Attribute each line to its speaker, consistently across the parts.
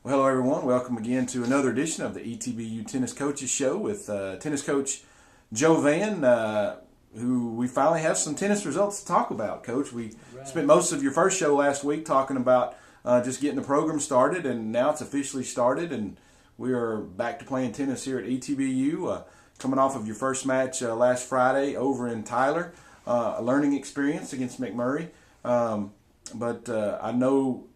Speaker 1: Well, hello everyone. Welcome again to another edition of the ETBU Tennis Coaches Show with tennis coach Joe Vann, who we finally have some tennis results to talk about. Coach, we spent most of your first show last week talking about just getting the program started, and now it's officially started, and we are back to playing tennis here at ETBU. Coming off of your first match last Friday over in Tyler, a learning experience against McMurray. But I know,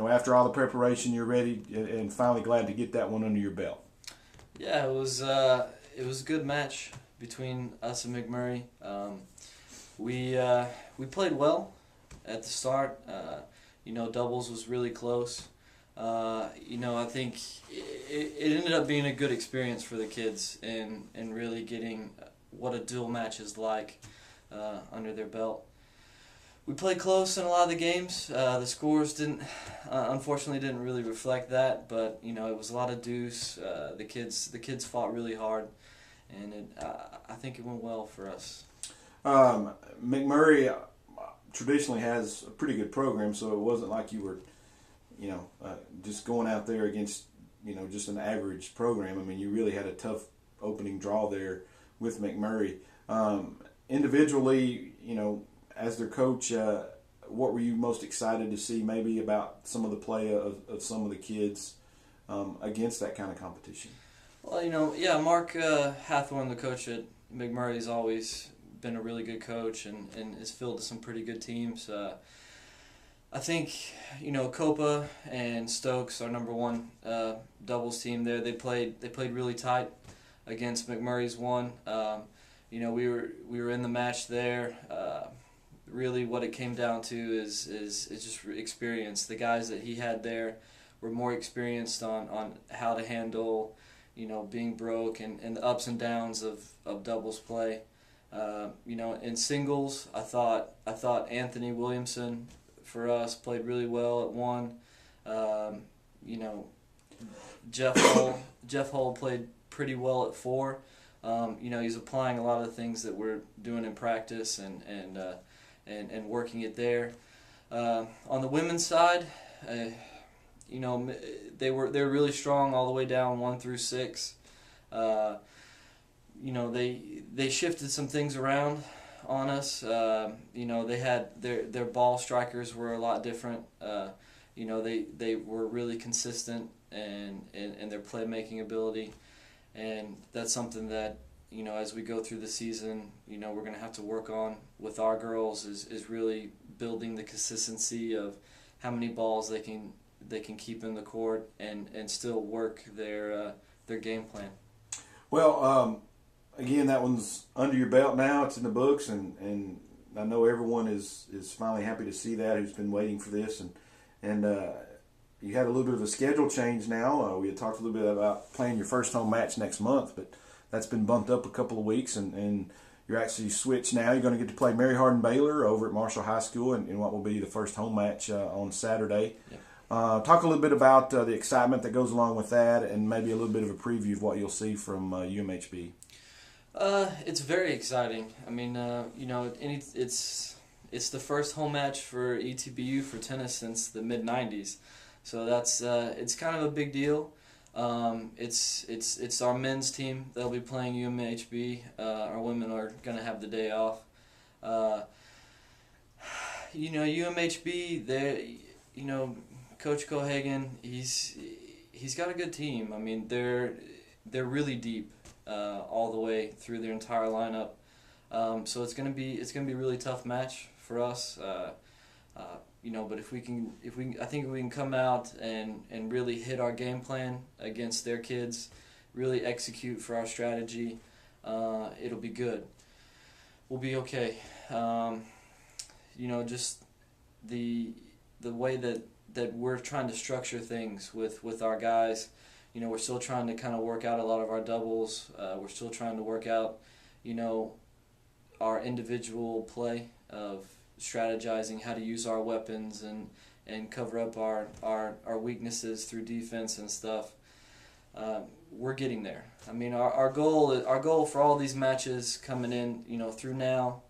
Speaker 1: after all the preparation, you're ready and finally glad to get that one under your belt.
Speaker 2: Yeah, it was a good match between us and McMurray. We played well at the start. Doubles was really close. I think it ended up being a good experience for the kids and really getting what a dual match is like under their belt. We played close in a lot of the games. The scores unfortunately didn't really reflect that, but it was a lot of deuce. The kids fought really hard, and I think it went well for us.
Speaker 1: McMurray traditionally has a pretty good program, so it wasn't like you were, just going out there against, just an average program. I mean, you really had a tough opening draw there with McMurray. Individually, as their coach, what were you most excited to see maybe about some of the play of some of the kids against that kind of competition?
Speaker 2: Well, Mark Hathorn, the coach at McMurray, has always been a really good coach and has fielded some pretty good teams. I think, Copa and Stokes, our number one doubles team there, they played really tight against McMurray's one. We were in the match there. Really what it came down to is just experience. The guys that he had there were more experienced on how to handle, being broke and the ups and downs of doubles play. In singles, I thought Anthony Williamson for us played really well at one. Jeff Hull played pretty well at four. He's applying a lot of the things that we're doing in practice and working it there. On the women's side, they were really strong all the way down 1 through 6. They shifted some things around on us. They had their ball strikers were a lot different. They were really consistent and their playmaking ability, and that's something that as we go through the season, we're going to have to work on with our girls is really building the consistency of how many balls they can keep in the court and still work their game plan.
Speaker 1: Well, again, that one's under your belt now. It's in the books, and I know everyone is finally happy to see that, who's been waiting for this. And you had a little bit of a schedule change now. We had talked a little bit about playing your first home match next month, but that's been bumped up a couple of weeks, and you're actually switched now. You're going to get to play Mary Hardin Baylor over at Marshall High School in what will be the first home match on Saturday.
Speaker 2: Yep.
Speaker 1: Talk a little bit about the excitement that goes along with that, and maybe a little bit of a preview of what you'll see from UMHB.
Speaker 2: It's very exciting. I mean, it's the first home match for ETBU for tennis since the mid-'90s, so that's it's kind of a big deal. It's our men's team. They'll be playing UMHB. Our women are going to have the day off. UMHB, Coach Cohagen, he's got a good team. I mean, they're really deep all the way through their entire lineup. So it's gonna be a really tough match for us. But if we can, I think if we can come out and really hit our game plan against their kids, really execute for our strategy, it'll be good. We'll be okay. Just the way that we're trying to structure things with our guys. We're still trying to kind of work out a lot of our doubles. We're still trying to work out, our individual play of strategizing how to use our weapons and cover up our weaknesses through defense and stuff. We're getting there. I mean, our goal for all these matches coming in, through now,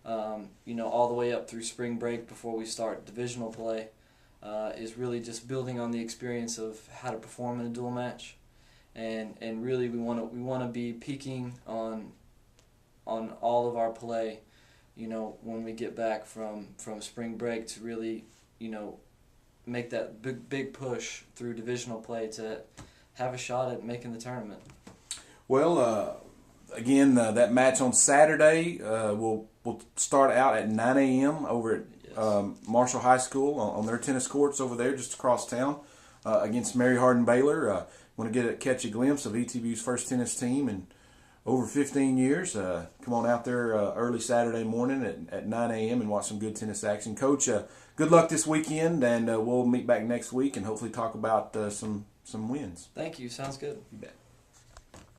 Speaker 2: all the way up through spring break before we start divisional play. is really just building on the experience of how to perform in a dual match, and really we want to be peaking on all of our play, when we get back from spring break, to really, make that big push through divisional play to have a shot at making the tournament.
Speaker 1: Well, again, that match on Saturday will start out at 9 a.m. over at Marshall High School on their tennis courts over there just across town against Mary Hardin Baylor. Want to catch a glimpse of ETBU's first tennis team in over 15 years. Come on out there early Saturday morning at 9 a.m. and watch some good tennis action. Coach, good luck this weekend, and we'll meet back next week and hopefully talk about some wins.
Speaker 2: Thank you. Sounds good.
Speaker 1: You bet.